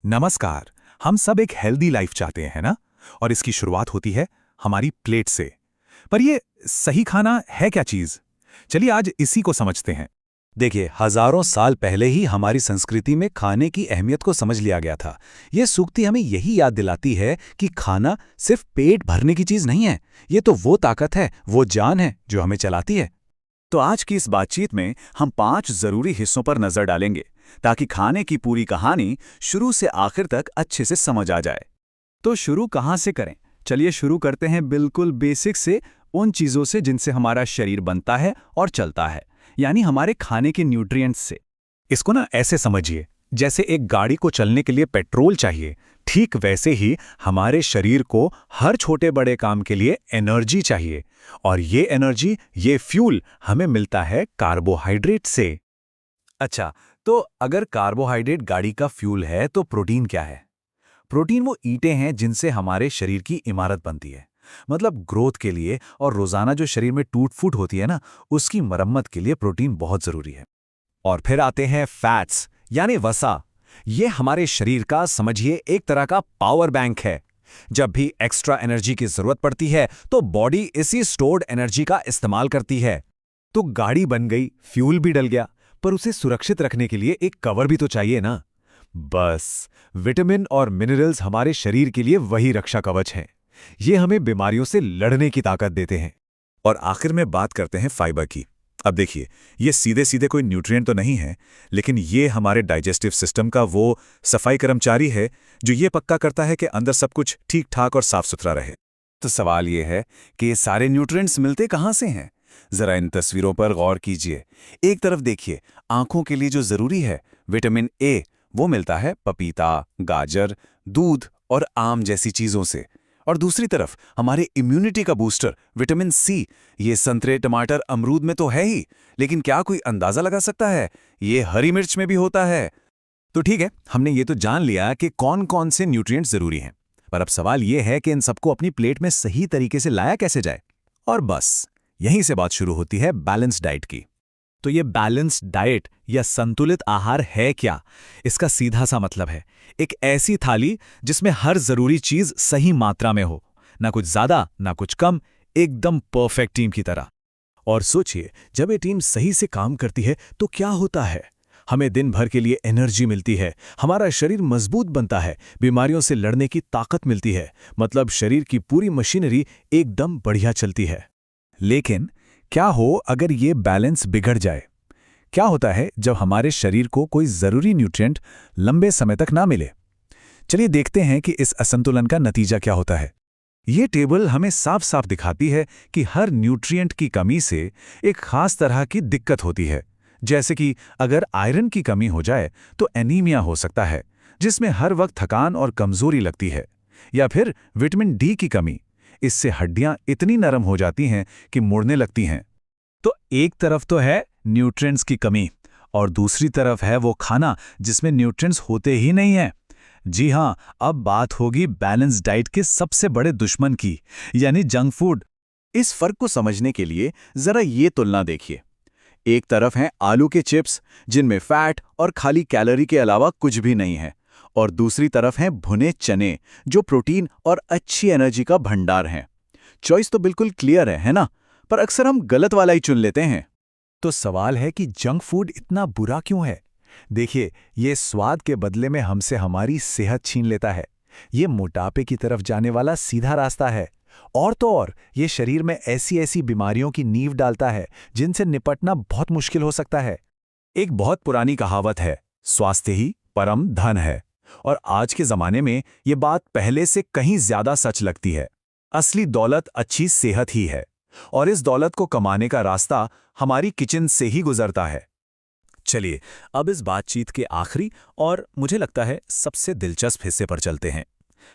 नमस्कार। हम सब एक हेल्दी लाइफ चाहते हैं ना? और इसकी शुरुआत होती है हमारी प्लेट से। पर ये सही खाना है क्या चीज? चलिए आज इसी को समझते हैं। देखिए, हजारों साल पहले ही हमारी संस्कृति में खाने की अहमियत को समझ लिया गया था। ये सूक्ति हमें यही याद दिलाती है कि खाना सिर्फ पेट भरने की चीज नहीं है। ये तो वो ताकत है, वो जान है जो हमें चलाती है। तो आज की इस बातचीत में हम 5 जरूरी हिस्सों पर नजर डालेंगे ताकि खाने की पूरी कहानी शुरू से आखिर तक अच्छे से समझ आ जाए। तो शुरू कहाँ से करें? चलिए शुरू करते हैं बिल्कुल बेसिक से, उन चीजों से जिनसे हमारा शरीर बनता है और चलता है, यानी हमारे खाने के न्यूट्रिएंट्स से। इसको ना ऐसे समझिए, जैसे एक गाड़ी को चलने के लिए पेट्रोल चाहिए, ठीक वैसे ही हमारे शरीर को हर छोटे बड़े काम के लिए एनर्जी चाहिए। और ये एनर्जी, ये फ्यूल हमें मिलता है कार्बोहाइड्रेट से। अच्छा, तो अगर कार्बोहाइड्रेट गाड़ी का फ्यूल है तो प्रोटीन क्या है? प्रोटीन वो ईंटें हैं जिनसे हमारे शरीर की इमारत बनती है। मतलब ग्रोथ के लिए और रोजाना जो शरीर में टूट फूट होती है ना, उसकी मरम्मत के लिए प्रोटीन बहुत जरूरी है। और फिर आते हैं फैट्स यानी वसा। ये हमारे शरीर का समझिए एक तरह का पावर बैंक है। जब भी एक्स्ट्रा एनर्जी की जरूरत पड़ती है तो बॉडी इसी स्टोर्ड एनर्जी का इस्तेमाल करती है। तो गाड़ी बन गई, फ्यूल भी डल गया, पर उसे सुरक्षित रखने के लिए एक कवर भी तो चाहिए ना। बस विटामिन और मिनरल्स हमारे शरीर के लिए वही रक्षा कवच हैं। ये हमें बीमारियों से लड़ने की ताकत देते हैं। और आखिर में बात करते हैं फाइबर की। अब देखिए, ये सीधे सीधे कोई न्यूट्रिएंट तो नहीं है, लेकिन ये हमारे डाइजेस्टिव सिस्टम का वो सफाई कर्मचारी है जो ये पक्का करता है कि अंदर सब कुछ ठीक ठाक और साफ सुथरा रहे। तो सवाल ये है कि ये सारे न्यूट्रिएंट्स मिलते कहाँ से हैं? जरा इन तस्वीरों पर गौर कीजिए। एक तरफ देखिए, आंखों के लिए जो जरूरी है विटामिन ए, वो मिलता है पपीता, गाजर, दूध और आम जैसी चीजों से। और दूसरी तरफ हमारे इम्यूनिटी का बूस्टर विटामिन सी, ये संतरे, टमाटर, अमरूद में तो है ही, लेकिन क्या कोई अंदाजा लगा सकता है ये हरी मिर्च में भी होता है? तो ठीक है, हमने ये तो जान लिया कि कौन कौन से न्यूट्रिएंट्स जरूरी हैं, पर अब सवाल ये है कि इन सबको अपनी प्लेट में सही तरीके से लाया कैसे जाए। और बस यहीं से बात शुरू होती है बैलेंस डाइट की। तो ये बैलेंस डाइट या संतुलित आहार है क्या? इसका सीधा सा मतलब है एक ऐसी थाली जिसमें हर जरूरी चीज सही मात्रा में हो, ना कुछ ज्यादा ना कुछ कम, एकदम परफेक्ट टीम की तरह। और सोचिए, जब ये टीम सही से काम करती है तो क्या होता है? हमें दिन भर के लिए एनर्जी मिलती है, हमारा शरीर मजबूत बनता है, बीमारियों से लड़ने की ताकत मिलती है। मतलब शरीर की पूरी मशीनरी एकदम बढ़िया चलती है। लेकिन क्या हो अगर ये बैलेंस बिगड़ जाए? क्या होता है जब हमारे शरीर को कोई जरूरी न्यूट्रिएंट लंबे समय तक ना मिले? चलिए देखते हैं कि इस असंतुलन का नतीजा क्या होता है। ये टेबल हमें साफ साफ दिखाती है कि हर न्यूट्रिएंट की कमी से एक खास तरह की दिक्कत होती है। जैसे कि अगर आयरन की कमी हो जाए तो एनीमिया हो सकता है, जिसमें हर वक्त थकान और कमजोरी लगती है। या फिर विटामिन डी की कमी, इससे हड्डियां इतनी नरम हो जाती हैं कि मुड़ने लगती हैं। तो एक तरफ तो है न्यूट्रिएंट्स की कमी, और दूसरी तरफ है वो खाना जिसमें न्यूट्रिएंट्स होते ही नहीं हैं। जी हां, अब बात होगी बैलेंस डाइट के सबसे बड़े दुश्मन की, यानी जंक फूड। इस फर्क को समझने के लिए जरा ये तुलना देखिए। एक तरफ हैं आलू के चिप्स, जिनमें फैट और खाली कैलोरी के अलावा कुछ भी नहीं है, और दूसरी तरफ हैं भुने चने, जो प्रोटीन और अच्छी एनर्जी का भंडार हैं। चॉइस तो बिल्कुल क्लियर है ना? पर अक्सर हम गलत वाला ही चुन लेते हैं। तो सवाल है कि जंक फूड इतना बुरा क्यों है? देखिए, ये स्वाद के बदले में हमसे हमारी सेहत छीन लेता है। ये मोटापे की तरफ जाने वाला सीधा रास्ता है। और तो और ये शरीर में ऐसी ऐसी बीमारियों की नींव डालता है जिनसे निपटना बहुत मुश्किल हो सकता है। एक बहुत पुरानी कहावत है, स्वास्थ्य ही परम धन है। और आज के जमाने में ये बात पहले से कहीं ज्यादा सच लगती है। असली दौलत अच्छी सेहत ही है, और इस दौलत को कमाने का रास्ता हमारी किचन से ही गुजरता है। चलिए अब इस बातचीत के आखिरी और मुझे लगता है सबसे दिलचस्प हिस्से पर चलते हैं।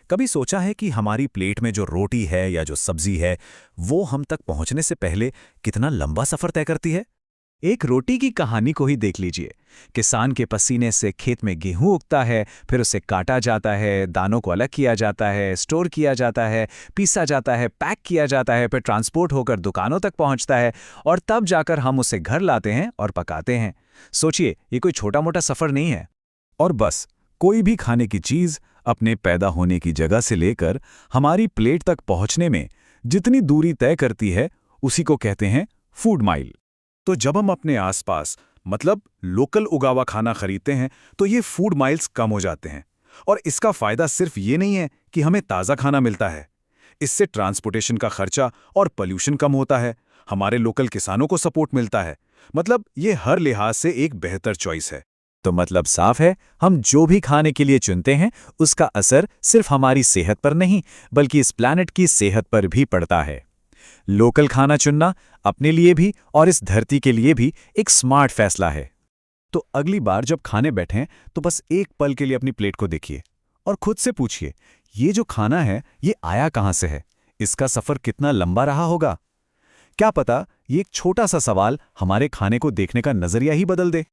कभी सोचा है कि हमारी प्लेट में जो रोटी है या जो सब्जी है, वो हम तक पहुंचने से पहले कितना लंबा सफर तय करती है? एक रोटी की कहानी को ही देख लीजिए। किसान के पसीने से खेत में गेहूं उगता है, फिर उसे काटा जाता है, दानों को अलग किया जाता है, स्टोर किया जाता है, पीसा जाता है, पैक किया जाता है, फिर ट्रांसपोर्ट होकर दुकानों तक पहुंचता है, और तब जाकर हम उसे घर लाते हैं और पकाते हैं। सोचिए, ये कोई छोटा मोटा सफर नहीं है। और बस कोई भी खाने की चीज अपने पैदा होने की जगह से लेकर हमारी प्लेट तक पहुंचने में जितनी दूरी तय करती है उसी को कहते हैं फूड माइल। तो जब हम अपने आसपास मतलब लोकल उगा हुआ खाना खरीदते हैं तो ये फूड माइल्स कम हो जाते हैं। और इसका फायदा सिर्फ ये नहीं है कि हमें ताज़ा खाना मिलता है, इससे ट्रांसपोर्टेशन का खर्चा और पोल्यूशन कम होता है, हमारे लोकल किसानों को सपोर्ट मिलता है। मतलब ये हर लिहाज से एक बेहतर चॉइस है। तो मतलब साफ है, हम जो भी खाने के लिए चुनते हैं उसका असर सिर्फ हमारी सेहत पर नहीं बल्कि इस प्लैनेट की सेहत पर भी पड़ता है। लोकल खाना चुनना अपने लिए भी और इस धरती के लिए भी एक स्मार्ट फैसला है। तो अगली बार जब खाने बैठें तो बस एक पल के लिए अपनी प्लेट को देखिए और खुद से पूछिए, ये जो खाना है ये आया कहाँ से है, इसका सफर कितना लंबा रहा होगा। क्या पता ये एक छोटा सा सवाल हमारे खाने को देखने का नजरिया ही बदल दे।